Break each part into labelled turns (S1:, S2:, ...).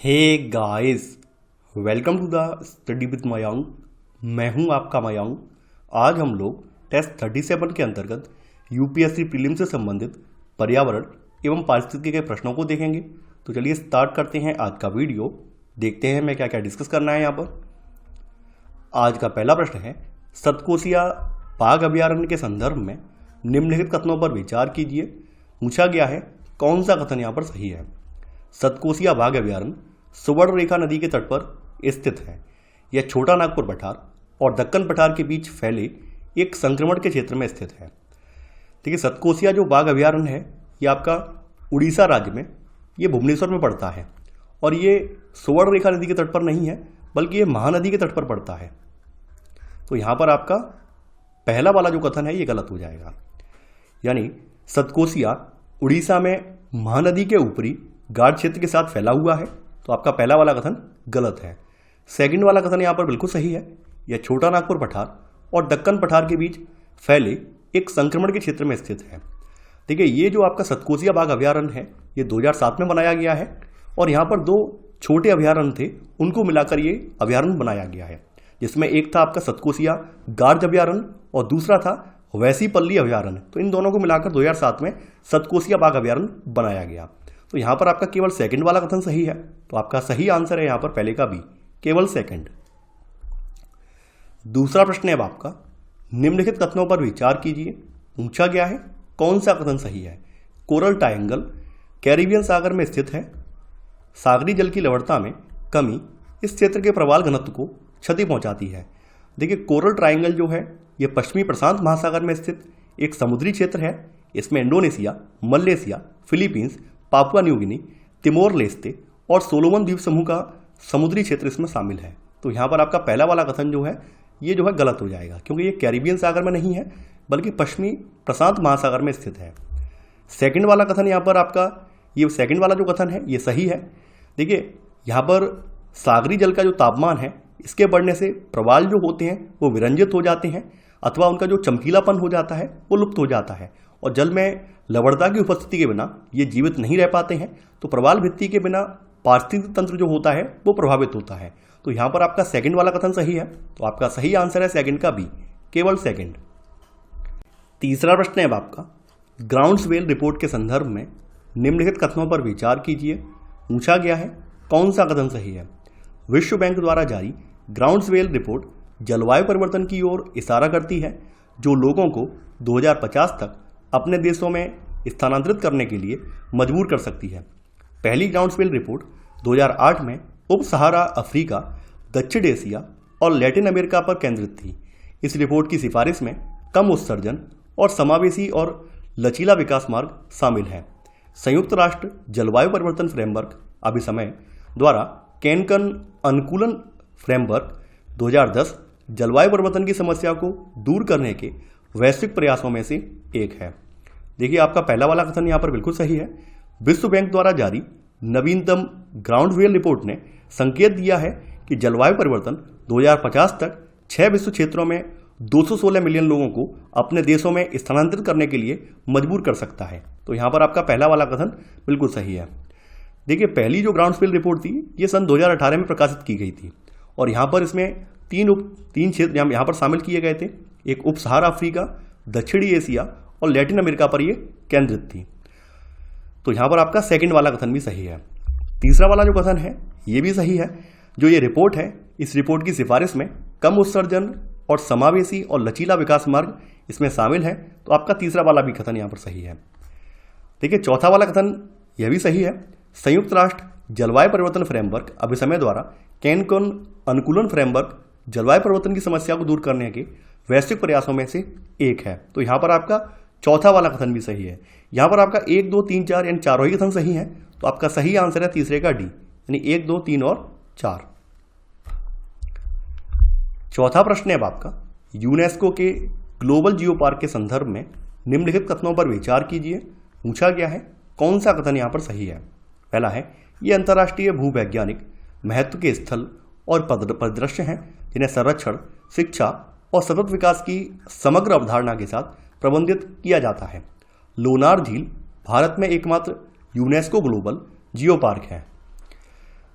S1: Hey guys, welcome to the study with Mayank. मैं हूं आपका मयांक। आज हम लोग टेस्ट 37 के अंतर्गत यूपीएससी प्रीलिम्स से संबंधित पर्यावरण एवं पारिस्थितिकी के प्रश्नों को देखेंगे। तो चलिए स्टार्ट करते हैं आज का वीडियो। देखते हैं मैं क्या क्या डिस्कस करना है यहाँ पर। आज का पहला प्रश्न है, सतकोसिया बाघ अभयारण्य के संदर्भ में निम्नलिखित कथनों पर विचार कीजिए। पूछा गया है कौन सा कथन यहाँ पर सही है। सतकोसिया बाघ अभयारण्य सुवर्ण रेखा नदी के तट पर स्थित है। यह छोटा नागपुर पठार और दक्कन पठार के बीच फैले एक संक्रमण के क्षेत्र में स्थित है। देखिए, सतकोसिया जो बाघ अभयारण्य है ये आपका उड़ीसा राज्य में, ये भुवनेश्वर में पड़ता है और ये सुवर्ण रेखा नदी के तट पर नहीं है बल्कि ये महानदी के तट पर पड़ता है। तो यहाँ पर आपका पहला वाला जो कथन है ये गलत हो जाएगा। यानी सतकोसिया उड़ीसा में महानदी के ऊपरी गाढ़ क्षेत्र के साथ फैला हुआ है, तो आपका पहला वाला कथन गलत है। सेकंड वाला कथन यहाँ पर बिल्कुल सही है। यह छोटा नागपुर पठार और दक्कन पठार के बीच फैले एक संक्रमण के क्षेत्र में स्थित है। देखिए, ये जो आपका सतकोसिया बाघ अभयारण्य है ये 2007 में बनाया गया है और यहाँ पर दो छोटे अभयारण्य थे, उनको मिलाकर ये अभयारण्य बनाया गया है, जिसमें एक था आपका सतकोसिया गार्ज अभयारण्य और दूसरा था वैसीपल्ली अभयारण्य। तो इन दोनों को मिलाकर 2007 में सतकोसिया बाघ अभयारण्य बनाया गया। तो यहां पर आपका केवल सेकंड वाला कथन सही है, तो आपका सही आंसर है यहां पर पहले का बी, केवल सेकंड। दूसरा प्रश्न है अब आपका, निम्नलिखित कथनों पर विचार कीजिए। पूछा गया है कौन सा कथन सही है। कोरल ट्रायंगल कैरिबियन सागर में स्थित है। सागरी जल की लवणता में कमी इस क्षेत्र के प्रवाल घनत्व को क्षति पहुंचाती है। देखिए, कोरल ट्रायंगल जो है यह पश्चिमी प्रशांत महासागर में स्थित एक समुद्री क्षेत्र है। इसमें Indonesia, Malaysia, Philippines, Papua New Guinea, Timor Leste और सोलोमन द्वीप समूह का समुद्री क्षेत्र इसमें शामिल है। तो यहाँ पर आपका पहला वाला कथन जो है ये जो है गलत हो जाएगा, क्योंकि ये कैरिबियन सागर में नहीं है बल्कि पश्चिमी प्रशांत महासागर में स्थित है। सेकंड वाला कथन यहाँ पर आपका, ये सेकंड वाला जो कथन है ये सही है। देखिए, यहाँ पर सागरी जल का जो तापमान है इसके बढ़ने से प्रवाल जो होते हैं वो विरंजित हो जाते हैं अथवा उनका जो चमकीलापन हो जाता है वो लुप्त हो जाता है और जल में लवणता की उपस्थिति के बिना ये जीवित नहीं रह पाते हैं। तो प्रवाल भित्ति के बिना पारिस्थितिक तंत्र जो होता है वो प्रभावित होता है। तो यहाँ पर आपका सेकंड वाला कथन सही है, तो आपका सही आंसर है सेकंड का बी, केवल सेकंड। तीसरा प्रश्न है अब आपका, ग्राउंड्सवेल रिपोर्ट के संदर्भ में निम्नलिखित कथनों पर विचार कीजिए। पूछा गया है कौन सा कथन सही है। विश्व बैंक द्वारा जारी ग्राउंड्सवेल रिपोर्ट जलवायु परिवर्तन की ओर इशारा करती है, जो लोगों को 2050 तक अपने देशों में स्थानांतरित करने के लिए मजबूर कर सकती है। पहली ग्राउंड्सवेल रिपोर्ट 2008 में उप सहारा अफ्रीका, दक्षिण एशिया और लैटिन अमेरिका पर केंद्रित थी। इस रिपोर्ट की सिफारिश में कम उत्सर्जन और समावेशी और लचीला विकास मार्ग शामिल है। संयुक्त राष्ट्र जलवायु परिवर्तन फ्रेमवर्क अभिसमय द्वारा कैनकन अनुकूलन फ्रेमवर्क 2010 जलवायु परिवर्तन की समस्या को दूर करने के वैश्विक प्रयासों में से एक है। देखिए, आपका पहला वाला कथन यहाँ पर बिल्कुल सही है। विश्व बैंक द्वारा जारी नवीनतम ग्राउंडवेल रिपोर्ट ने संकेत दिया है कि जलवायु परिवर्तन 2050 तक 6 विश्व क्षेत्रों में 216 मिलियन लोगों को अपने देशों में स्थानांतरित करने के लिए मजबूर कर सकता है। तो यहाँ पर आपका पहला वाला कथन बिल्कुल सही है। देखिए, पहली जो ग्राउंडवेल रिपोर्ट थी ये सन 2018 में प्रकाशित की गई थी और यहाँ पर इसमें तीन क्षेत्र यहाँ पर शामिल किए गए थे। एक उप सहारा अफ्रीका, दक्षिणी एशिया और लैटिन अमेरिका पर यह केंद्रित थी। तो यहाँ पर आपका सेकंड वाला कथन भी सही है। तीसरा वाला जो कथन है ये भी सही है। जो ये रिपोर्ट है इस रिपोर्ट की सिफारिश में कम उत्सर्जन और समावेशी और लचीला विकास मार्ग इसमें शामिल है। तो आपका तीसरा वाला भी कथन यहाँ पर सही है। देखिए, चौथा वाला कथन यह भी सही है। संयुक्त राष्ट्र जलवायु परिवर्तन फ्रेमवर्क अभिसमय द्वारा कैनकुन अनुकूलन फ्रेमवर्क जलवायु परिवर्तन की समस्या को दूर करने के वैश्विक प्रयासों में से एक है। तो यहाँ पर आपका चौथा वाला कथन भी सही है। यहाँ पर आपका 1, 2, 3, 4 यानी चारों ही कथन सही है। तो आपका सही आंसर है तीसरे का डी, यानी 1, 2, 3 और 4। चौथा प्रश्न है अब आपका, यूनेस्को के ग्लोबल जियो पार्क के संदर्भ में निम्नलिखित कथनों पर विचार कीजिए। पूछा गया है कौन सा कथन यहाँ पर सही है। पहला है, ये अंतर्राष्ट्रीय भूवैज्ञानिक महत्व के स्थल और परिदृश्य हैं जिन्हें संरक्षण, शिक्षा और सतत विकास की समग्र अवधारणा के साथ प्रबंधित किया जाता है। लोनार झील भारत में एकमात्र यूनेस्को ग्लोबल जियो पार्क है।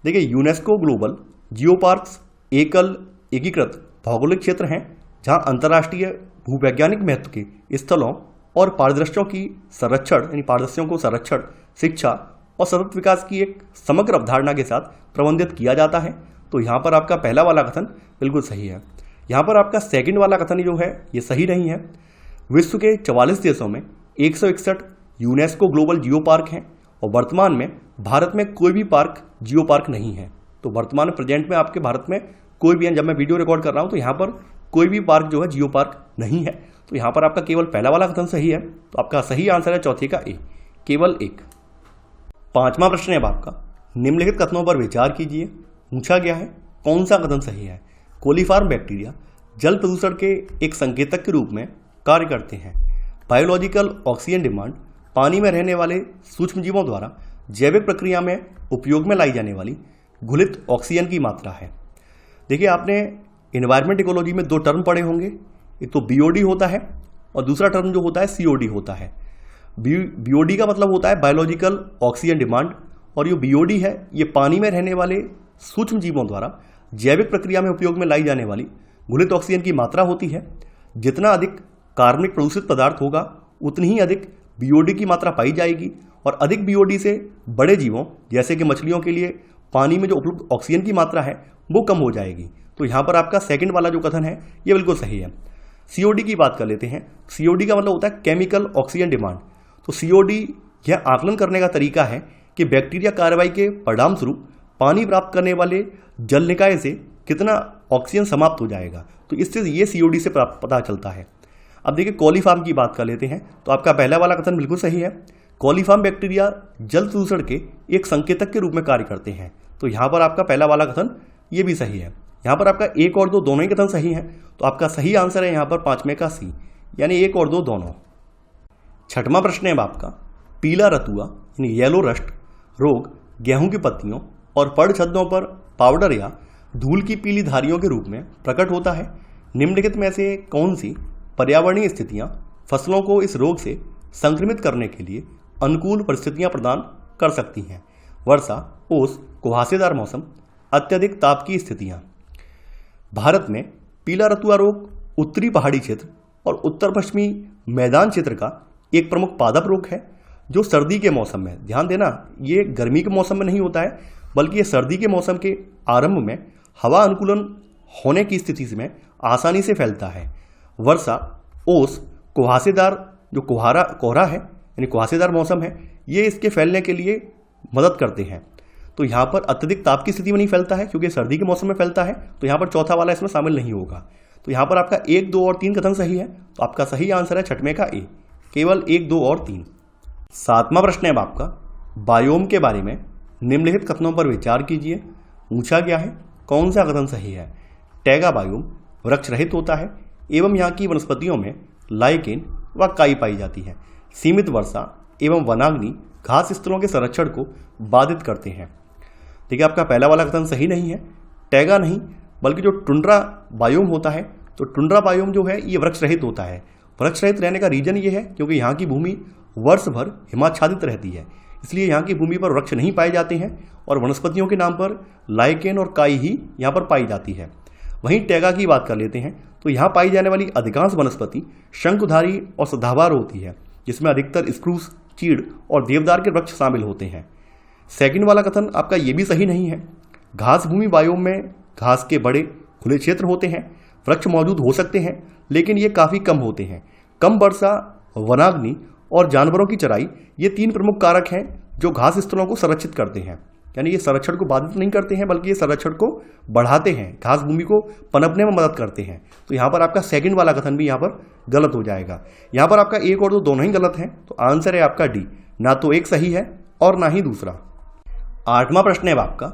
S1: देखिए, यूनेस्को ग्लोबल जियो पार्क्स एकल एकीकृत भौगोलिक क्षेत्र हैं जहां अंतर्राष्ट्रीय भूवैज्ञानिक महत्व के स्थलों और पारिदृश्यों की संरक्षण यानी पारिदृश्यों को संरक्षण, शिक्षा और सतत विकास की एक समग्र अवधारणा के साथ प्रबंधित किया जाता है। तो यहाँ पर आपका पहला वाला कथन बिल्कुल सही है। यहाँ पर आपका सेकंड वाला कथन जो है ये सही नहीं है। विश्व के 44 देशों में 161 यूनेस्को ग्लोबल जियो पार्क हैं और वर्तमान में भारत में कोई भी पार्क जियो पार्क नहीं है। तो वर्तमान प्रेजेंट में आपके भारत में कोई भी, जब मैं वीडियो रिकॉर्ड कर रहा हूँ तो यहाँ पर कोई भी पार्क जो है जियो पार्क नहीं है। तो यहाँ पर आपका केवल पहला वाला कथन सही है। तो आपका सही आंसर है चौथे का ए, केवल एक। पांचवा प्रश्न है आपका, निम्नलिखित कथनों पर विचार कीजिए। पूछा गया है कौन सा कथन सही है। कोलीफॉर्म बैक्टीरिया जल प्रदूषण के एक संकेतक के रूप में कार्य करते हैं। बायोलॉजिकल ऑक्सीजन डिमांड पानी में रहने वाले सूक्ष्मजीवों द्वारा जैविक प्रक्रिया में उपयोग में लाई जाने वाली घुलित ऑक्सीजन की मात्रा है। देखिए, आपने एनवायरमेंट इकोलॉजी में दो टर्म पढ़े होंगे, एक तो बीओडी होता है और दूसरा टर्म जो होता है सीओडी होता है। बीओडी का मतलब होता है बायोलॉजिकल ऑक्सीजन डिमांड, और ये बीओडी है ये पानी में रहने वाले सूक्ष्म जीवों द्वारा जैविक प्रक्रिया में उपयोग में लाई जाने वाली घुलित ऑक्सीजन की मात्रा होती है। जितना अधिक कार्बनिक प्रदूषित पदार्थ होगा उतनी ही अधिक बीओडी की मात्रा पाई जाएगी, और अधिक बीओडी से बड़े जीवों जैसे कि मछलियों के लिए पानी में जो उपलब्ध ऑक्सीजन की मात्रा है वो कम हो जाएगी। तो यहाँ पर आपका सेकंड वाला जो कथन है ये बिल्कुल सही है। सीओडी की बात कर लेते हैं। सीओडी का मतलब होता है केमिकल ऑक्सीजन डिमांड। तो सीओडी यह आकलन करने का तरीका है कि बैक्टीरिया कार्रवाई के परिणाम स्वरूप पानी प्राप्त करने वाले जल निकाय से कितना ऑक्सीजन समाप्त हो जाएगा। तो इससे ये सीओडी से पता चलता है। अब देखिए, कोलीफॉर्म की बात कर लेते हैं। तो आपका पहला वाला कथन बिल्कुल सही है। कोलीफॉर्म बैक्टीरिया जल प्रदूषण के एक संकेतक के रूप में कार्य करते हैं। तो यहाँ पर आपका पहला वाला कथन ये भी सही है। यहाँ पर आपका एक और दो दोनों ही कथन सही हैं। तो आपका सही आंसर है यहाँ पर पांचवें का सी, यानी एक और दो दोनों। छठवां प्रश्न है आपका, पीला रतुआ यानी येलो रस्ट रोग गेहूं की पत्तियों और पड़ छद्दों पर पाउडर या धूल की पीली धारियों के रूप में प्रकट होता है। निम्नलिखित में से कौन सी पर्यावरणीय स्थितियां फसलों को इस रोग से संक्रमित करने के लिए अनुकूल परिस्थितियां प्रदान कर सकती हैं। वर्षा, ओस, कुहासेदार मौसम, अत्यधिक ताप की स्थितियां। भारत में पीला रतुआ रोग उत्तरी पहाड़ी क्षेत्र और उत्तर पश्चिमी मैदान क्षेत्र का एक प्रमुख पादप रोग है जो सर्दी के मौसम में, ध्यान देना ये गर्मी के मौसम में नहीं होता है बल्कि ये सर्दी के मौसम के आरंभ में हवा अनुकूलन होने की स्थिति में आसानी से फैलता है। वर्षा, ओस, कुहासेदार जो कोहरा है यानी कुहासेदार मौसम है, ये इसके फैलने के लिए मदद करते हैं। तो यहाँ पर अत्यधिक ताप की स्थिति में नहीं फैलता है क्योंकि सर्दी के मौसम में फैलता है। तो यहाँ पर चौथा वाला इसमें शामिल नहीं होगा। तो यहाँ पर आपका 1, 2 और 3 कथन सही है। तो आपका सही आंसर है छठवें का ए, केवल 1, 2 और 3। सातवां प्रश्न है आपका, बायोम के बारे में निम्नलिखित कथनों पर विचार कीजिए। पूछा गया है कौन सा कथन सही है। टैगा बायोम वृक्ष रहित होता है एवं यहाँ की वनस्पतियों में लाइकेन व काई पाई जाती है। सीमित वर्षा एवं वनाग्नि घास स्थलों के संरक्षण को बाधित करते हैं। देखिए, आपका पहला वाला कथन सही नहीं है। टैगा नहीं बल्कि जो टुंड्रा बायोम होता है, तो टुंड्रा बायोम जो है ये वृक्ष रहित होता है। वृक्ष रहित रहने का रीजन ये है क्योंकि यहाँ की भूमि वर्ष भर हिमाच्छादित रहती है, इसलिए यहाँ की भूमि पर वृक्ष नहीं पाए जाते हैं और वनस्पतियों के नाम पर लाइकेन और काई ही यहाँ पर पाई जाती है। वहीं टैगा की बात कर लेते हैं तो यहाँ पाई जाने वाली अधिकांश वनस्पति शंकुधारी और सदाबहार होती है, जिसमें अधिकतर स्प्रूस, चीड़ और देवदार के वृक्ष शामिल होते हैं। सेकंड वाला कथन आपका ये भी सही नहीं है। घास भूमि बायोम में घास के बड़े खुले क्षेत्र होते हैं, वृक्ष मौजूद हो सकते हैं लेकिन ये काफ़ी कम होते हैं। कम वर्षा, वनाग्नि और जानवरों की चराई ये 3 प्रमुख कारक हैं जो घास स्थलों को संरक्षित करते हैं। यानी ये संरक्षण को बाधित नहीं करते हैं बल्कि ये संरक्षण को बढ़ाते हैं, घास भूमि को पनपने में मदद करते हैं। तो यहाँ पर आपका सेकंड वाला कथन भी यहाँ पर गलत हो जाएगा। यहाँ पर आपका 1 और 2 दोनों ही गलत हैं। तो आंसर है आपका डी, ना तो एक सही है और ना ही दूसरा। आठवां प्रश्न है आपका,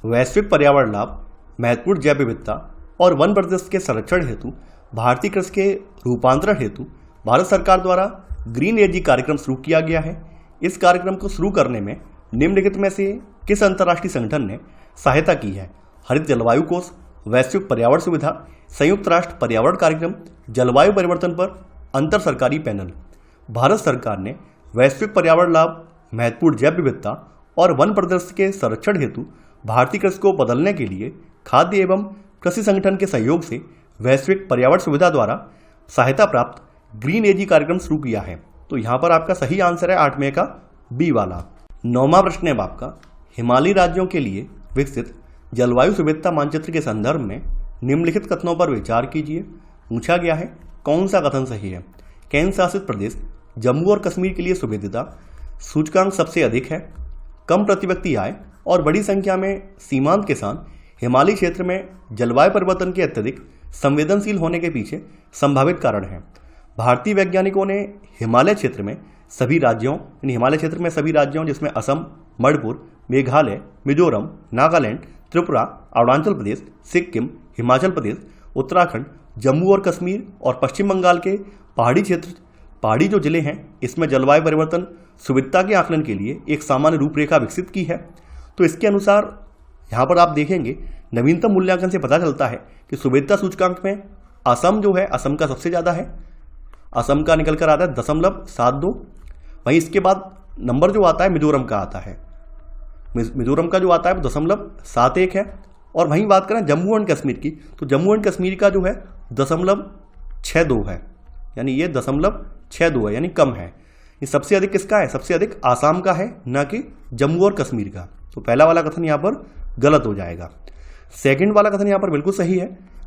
S1: वैश्विक पर्यावरण लाभ, महत्वपूर्ण जैव विविधता और वन परिदृश्य के संरक्षण हेतु भारतीय कृषि के रूपांतरण हेतु भारत सरकार द्वारा ग्रीन एनर्जी कार्यक्रम शुरू किया गया है। इस कार्यक्रम को शुरू करने में निम्नलिखित में से किस अंतर्राष्ट्रीय संगठन ने सहायता की है। हरित जलवायु कोष, वैश्विक पर्यावरण सुविधा, संयुक्त राष्ट्र पर्यावरण कार्यक्रम, जलवायु परिवर्तन पर अंतर सरकारी पैनल। भारत सरकार ने वैश्विक पर्यावरण लाभ, महत्वपूर्ण जैव विविधता और वन परिदृश्य के संरक्षण हेतु भारतीय कृषि को बदलने के लिए खाद्य एवं कृषि संगठन के सहयोग से वैश्विक पर्यावरण सुविधा द्वारा सहायता प्राप्त ग्रीन एजी कार्यक्रम शुरू किया है। तो यहाँ पर आपका सही आंसर है 8 में का बी वाला। 9वां प्रश्न है आपका, हिमालयी राज्यों के लिए विकसित जलवायु सुविधता मानचित्र के संदर्भ में निम्नलिखित कथनों पर विचार कीजिए। पूछा गया है कौन सा कथन सही है। केंद्र शासित प्रदेश जम्मू और कश्मीर के लिए सुविधता सूचकांक सबसे अधिक है। कम प्रति व्यक्ति आय और बड़ी संख्या में सीमांत किसान हिमालयी क्षेत्र में जलवायु परिवर्तन के अत्यधिक संवेदनशील होने के पीछे संभावित कारण है। भारतीय वैज्ञानिकों ने हिमालय क्षेत्र में सभी राज्यों जिसमें असम, मणिपुर, मेघालय, मिजोरम, नागालैंड, त्रिपुरा, अरुणाचल प्रदेश, सिक्किम, हिमाचल प्रदेश, उत्तराखंड, जम्मू और कश्मीर और पश्चिम बंगाल के पहाड़ी जो जिले हैं, इसमें जलवायु परिवर्तन सुविधता के आकलन के लिए एक सामान्य रूपरेखा विकसित की है। तो इसके अनुसार यहाँ पर आप देखेंगे नवीनतम मूल्यांकन से पता चलता है कि सुविधता सूचकांक में असम जो है, असम का सबसे ज़्यादा है। असम का निकल कर आता है 0.72। वहीं इसके बाद नंबर जो आता है मिजोरम का आता है। मिजोरम का जो आता है वो 0.71 है। और वहीं बात करें जम्मू एंड कश्मीर की, तो जम्मू एंड कश्मीर का जो है 0.62 है, यानी ये 0.62 है, यानी कम है। ये सबसे अधिक किसका है? सबसे अधिक आसाम का है, ना कि जम्मू और कश्मीर का। तो पहला वाला कथन यहाँ पर गलत हो जाएगा। सेकंड वाला कथन यहाँ पर बिल्कुल सही है।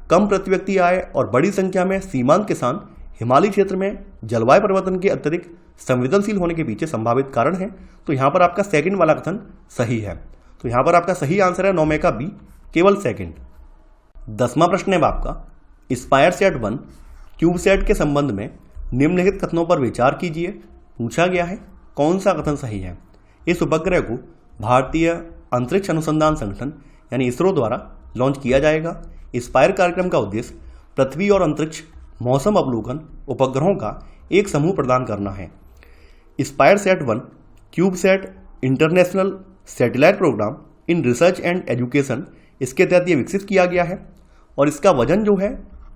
S1: कम प्रति व्यक्ति आय और बड़ी संख्या में सीमांत किसान हिमालयी क्षेत्र में जलवायु परिवर्तन के अत्यधिक संवेदनशील होने के पीछे संभावित कारण है। तो यहाँ पर आपका सेकंड वाला कथन सही है। तो यहाँ पर आपका सही आंसर है 9 में का बी, केवल सेकंड। 10वां प्रश्न है आपका, स्पायरसैट-1 क्यूबसैट के संबंध में निम्नलिखित कथनों पर विचार कीजिए। पूछा गया है कौन सा कथन सही है। इस उपग्रह को भारतीय अंतरिक्ष अनुसंधान संगठन यानी इसरो द्वारा लॉन्च किया जाएगा। स्पायर कार्यक्रम का उद्देश्य पृथ्वी और अंतरिक्ष मौसम अवलोकन उपग्रहों का एक समूह प्रदान करना है। स्पायरसैट-1 CubeSat international satellite program in research and education, इसके तहत ये विकसित किया गया है और इसका वजन जो है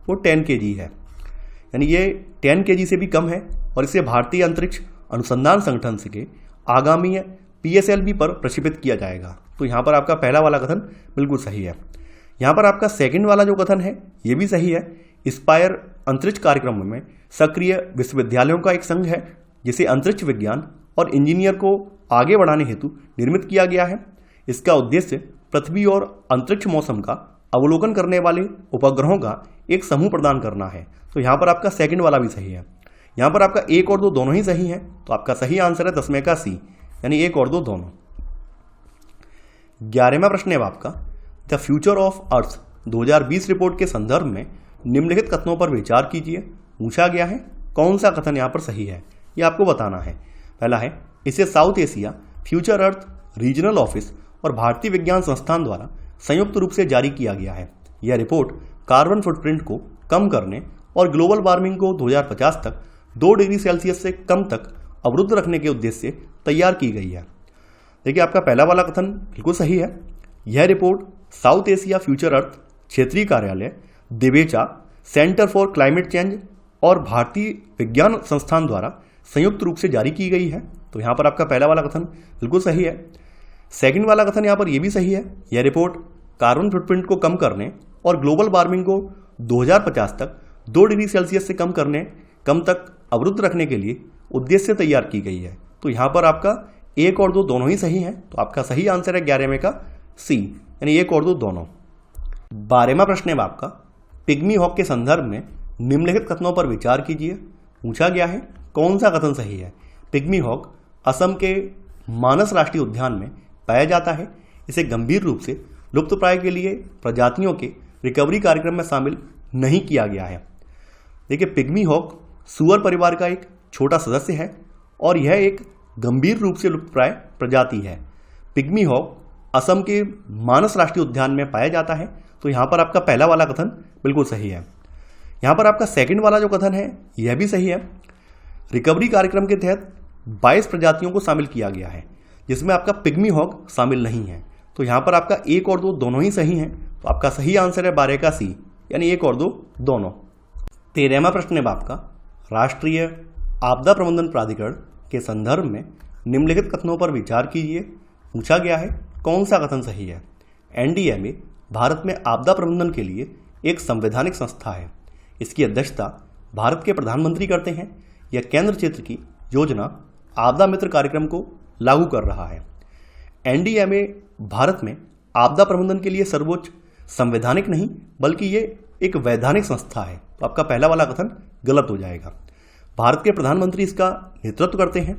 S1: वो 10 kg है, यानी ये 10 kg से भी कम है। और इसे भारतीय अंतरिक्ष अनुसंधान संगठन से आगामी PSLV पर प्रक्षेपित किया जाएगा। तो यहाँ पर आपका पहला वाला कथन बिल्कुल सही है। यहाँ पर आपका सेकंड वाला जो कथन है ये भी सही है। स्पायर अंतरिक्ष कार्यक्रम में सक्रिय विश्वविद्यालयों का एक संघ है जिसे अंतरिक्ष विज्ञान और इंजीनियर को आगे बढ़ाने हेतु निर्मित किया गया है। इसका उद्देश्य पृथ्वी और अंतरिक्ष मौसम का अवलोकन करने वाले उपग्रहों का एक समूह प्रदान करना है। तो यहाँ पर आपका सेकंड वाला भी सही है। यहाँ पर आपका 1 और 2 दोनों ही सही हैं। तो आपका सही आंसर है 10 में का सी, यानी 1 और 2 दोनों। 11वां प्रश्न है आपका, the future of earth 2020 report के संदर्भ में निम्नलिखित कथनों पर विचार कीजिए। पूछा गया है कौन सा कथन यहाँ पर सही है, ये आपको बताना है। पहला है, इसे साउथ एशिया फ्यूचर अर्थ रीजनल ऑफिस और भारतीय विज्ञान संस्थान द्वारा संयुक्त रूप से जारी किया गया है। यह रिपोर्ट कार्बन फुटप्रिंट को कम करने और ग्लोबल वार्मिंग को 2050 तक 2 डिग्री सेल्सियस से कम तक अवरुद्ध रखने के उद्देश्य से तैयार की गई है। देखिए आपका पहला वाला कथन बिल्कुल सही है। यह रिपोर्ट साउथ एशिया फ्यूचर अर्थ क्षेत्रीय कार्यालय, दिवेचा, सेंटर फॉर क्लाइमेट चेंज और भारतीय विज्ञान संस्थान द्वारा संयुक्त रूप से जारी की गई है। तो यहाँ पर आपका पहला वाला कथन बिल्कुल सही है। सेकंड वाला कथन यहाँ पर यह भी सही है। यह रिपोर्ट कार्बन फुटप्रिंट को कम करने और ग्लोबल वार्मिंग को 2050 तक 2 डिग्री सेल्सियस से कम तक अवरुद्ध रखने के लिए उद्देश्य से तैयार की गई है। तो यहाँ पर आपका 1 और 2 दोनों ही सही हैं। तो आपका सही आंसर है 11 में का सी, यानी 1 और 2 दोनों। 12वां प्रश्न है आपका, पिग्मी हॉक के संदर्भ में निम्नलिखित कथनों पर विचार कीजिए। पूछा गया है कौन सा कथन सही है। पिग्मी हॉक असम के मानस राष्ट्रीय उद्यान में पाया जाता है। इसे गंभीर रूप से लुप्तप्राय के लिए प्रजातियों के रिकवरी कार्यक्रम में शामिल नहीं किया गया है। देखिए पिग्मी हॉक सुअर परिवार का एक छोटा सदस्य है और यह एक गंभीर रूप से लुप्तप्राय प्रजाति है। पिग्मी हॉक असम के मानस राष्ट्रीय उद्यान में पाया जाता है। तो यहाँ पर आपका पहला वाला कथन बिल्कुल सही है। यहाँ पर आपका सेकंड वाला जो कथन है यह भी सही है। रिकवरी कार्यक्रम के तहत 22 प्रजातियों को शामिल किया गया है जिसमें आपका पिग्मी हॉक शामिल नहीं है। तो यहाँ पर आपका 1 और 2 दोनों ही सही हैं। तो आपका सही आंसर है 12 का सी, यानी 1 और 2 दोनों। 13वां प्रश्न है आपका, राष्ट्रीय आपदा प्रबंधन प्राधिकरण के संदर्भ में निम्नलिखित कथनों पर विचार कीजिए। पूछा गया है कौन सा कथन सही है। एनडीएमए भारत में आपदा प्रबंधन के लिए एक संवैधानिक संस्था है। इसकी अध्यक्षता भारत के प्रधानमंत्री करते हैं। यह केंद्र क्षेत्र की योजना आपदा मित्र कार्यक्रम को लागू कर रहा है। एनडीएमए भारत में आपदा प्रबंधन के लिए सर्वोच्च संवैधानिक नहीं बल्कि ये एक वैधानिक संस्था है। तो आपका पहला वाला कथन गलत हो जाएगा। भारत के प्रधानमंत्री इसका नेतृत्व करते हैं।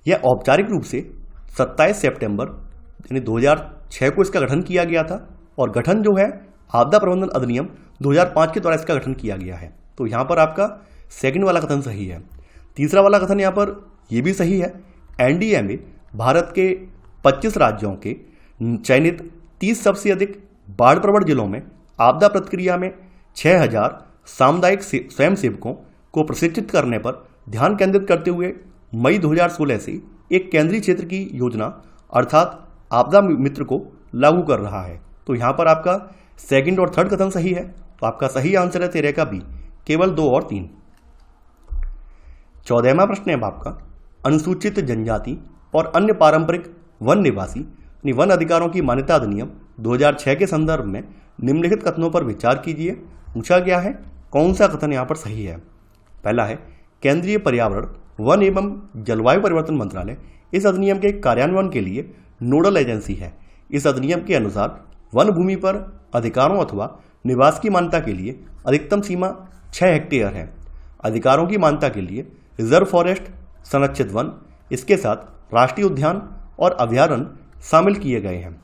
S1: यह औपचारिक रूप से 27 सितंबर यानी 2006 को इसका गठन किया गया था और गठन जो है आपदा प्रबंधन अधिनियम 2005 के द्वारा इसका गठन किया गया है। तो यहाँ पर आपका सेकंड वाला कथन सही है। तीसरा वाला कथन यहाँ पर यह भी सही है। एनडीएमए भारत के 25 राज्यों के चयनित 30 सबसे अधिक बाढ़ प्रवण जिलों में आपदा प्रतिक्रिया में 6000 सामुदायिक स्वयंसेवकों को प्रशिक्षित करने पर ध्यान केंद्रित करते हुए मई 2016 से एक केंद्रीय क्षेत्र की योजना अर्थात आपदा मित्र को लागू कर रहा है। तो यहाँ पर आपका सेकंड और थर्ड कथन सही है। तो आपका सही आंसर है 13 का बी, केवल 2 और 3। 14वां प्रश्न है आपका, अनुसूचित जनजाति और अन्य पारंपरिक वन निवासी यानी वन अधिकारों की मान्यता अधिनियम 2006 के संदर्भ में निम्नलिखित कथनों पर विचार कीजिए। पूछा गया है कौन सा कथन यहाँ पर सही है। पहला है केंद्रीय पर्यावरण वन एवं जलवायु परिवर्तन मंत्रालय इस अधिनियम के कार्यान्वयन के लिए नोडल एजेंसी है। इस अधिनियम के अनुसार वन भूमि पर अधिकारों अथवा निवास की मान्यता के लिए अधिकतम सीमा 6 हेक्टेयर है। अधिकारों की मान्यता के लिए रिजर्व फॉरेस्ट, संरक्षित वन, इसके साथ राष्ट्रीय उद्यान और अभयारण्य शामिल किए गए हैं।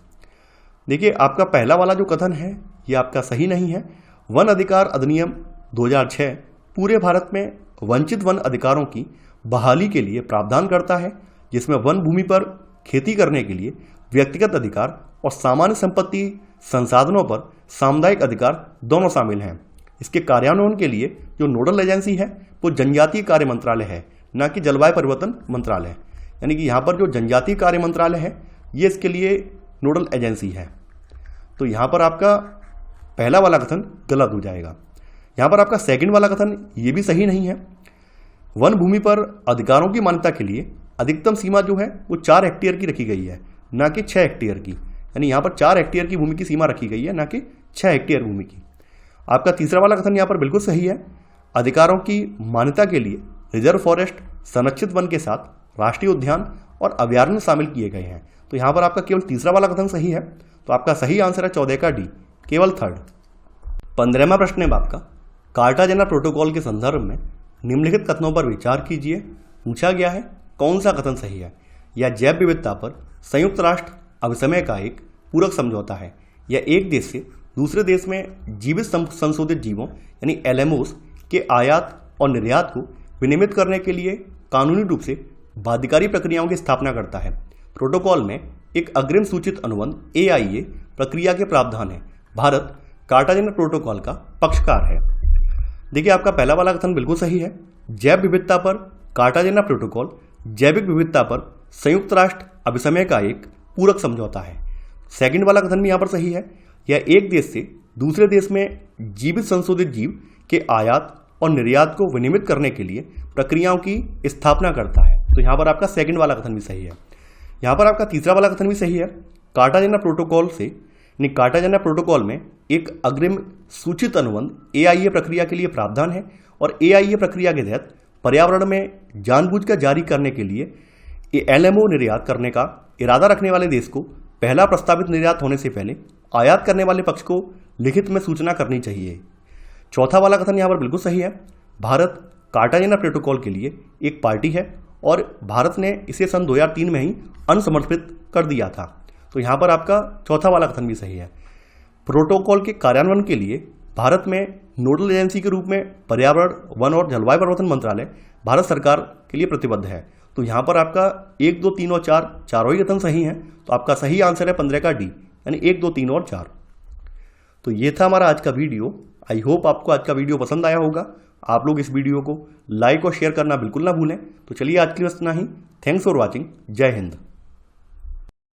S1: देखिए आपका पहला वाला जो कथन है ये आपका सही नहीं है। वन अधिकार अधिनियम 2006 पूरे भारत में वंचित वन अधिकारों की बहाली के लिए प्रावधान करता है, जिसमें वन भूमि पर खेती करने के लिए व्यक्तिगत अधिकार और सामान्य संपत्ति संसाधनों पर सामुदायिक अधिकार दोनों शामिल हैं। इसके कार्यान्वयन के लिए जो नोडल एजेंसी है वो जनजातीय कार्य मंत्रालय है, न कि जलवायु परिवर्तन मंत्रालय। यानी कि यहाँ पर जो जनजातीय कार्य मंत्रालय है ये इसके लिए नोडल एजेंसी है। तो यहाँ पर आपका पहला वाला कथन गलत हो जाएगा। यहाँ पर आपका सेकंड वाला कथन ये भी सही नहीं है। वन भूमि पर अधिकारों की मान्यता के लिए अधिकतम सीमा जो है वो 4 हेक्टेयर की रखी गई है, ना कि 6 हेक्टेयर की। यानी यहाँ पर 4 हेक्टेयर की भूमि की सीमा रखी गई है, ना कि 6 हेक्टेयर भूमि की। आपका तीसरा वाला कथन यहाँ पर बिल्कुल सही है। अधिकारों की मान्यता के लिए रिजर्व फॉरेस्ट, संरक्षित वन के साथ राष्ट्रीय उद्यान और अभयारण्य शामिल किए गए हैं। तो यहाँ पर आपका केवल तीसरा वाला कथन सही है। तो आपका सही आंसर है 14 का डी, केवल थर्ड। 15वां प्रश्न है आपका, कार्टाजेना प्रोटोकॉल के संदर्भ में निम्नलिखित कथनों पर विचार कीजिए। पूछा गया है कौन सा कथन सही है। यह जैव विविधता पर संयुक्त राष्ट्र अभिसमय का एक पूरक समझौता है। यह एक देश से दूसरे देश में जीवित संशोधित जीवों यानी एलएमओस के आयात और निर्यात को विनियमित करने के लिए कानूनी रूप से बाध्यकारी प्रक्रियाओं की स्थापना करता है। प्रोटोकॉल में एक अग्रिम सूचित अनुबंध AIA प्रक्रिया के प्रावधान है। भारत कार्टाजेना प्रोटोकॉल का पक्षकार है। देखिए आपका पहला वाला कथन बिल्कुल सही है। जैव विविधता पर कार्टाजेना प्रोटोकॉल जैविक विविधता पर संयुक्त राष्ट्र अभिसमय का एक पूरक समझौता है। सेकंड वाला कथन भी यहाँ पर सही है। यह एक देश से दूसरे देश में जीवित संशोधित जीव के आयात और निर्यात को विनियमित करने के लिए प्रक्रियाओं की स्थापना करता है। तो यहाँ पर आपका सेकंड वाला कथन भी सही है। यहाँ पर आपका तीसरा वाला कथन भी सही है। कार्टाजेना प्रोटोकॉल से कार्टाजेना प्रोटोकॉल में एक अग्रिम सूचित अनुबंध AIA प्रक्रिया के लिए प्रावधान है और AIA प्रक्रिया के तहत पर्यावरण में जानबूझकर जारी करने के लिए LMO निर्यात करने का इरादा रखने वाले देश को पहला प्रस्तावित निर्यात होने से पहले आयात करने वाले पक्ष को लिखित में सूचना करनी चाहिए। चौथा वाला कथन यहाँ पर बिल्कुल सही है। भारत कार्टाजेना प्रोटोकॉल के लिए एक पार्टी है और भारत ने इसे सन 2003 में ही अनसमर्पित कर दिया था। तो यहाँ पर आपका चौथा वाला कथन भी सही है। प्रोटोकॉल के कार्यान्वयन के लिए भारत में नोडल एजेंसी के रूप में पर्यावरण, वन और जलवायु परिवर्तन मंत्रालय भारत सरकार के लिए प्रतिबद्ध है। तो यहाँ पर आपका 1, 2, 3 और 4 चारों ही कथन सही हैं। तो आपका सही आंसर है 15 का डी, यानी 1, 2, 3 और 4। तो ये था हमारा आज का वीडियो। आई होप आपको आज का वीडियो पसंद आया होगा। आप लोग इस वीडियो को लाइक और शेयर करना बिल्कुल ना भूलें। तो चलिए आज के लिए बस इतना ही। Thanks for watching. जय हिंद।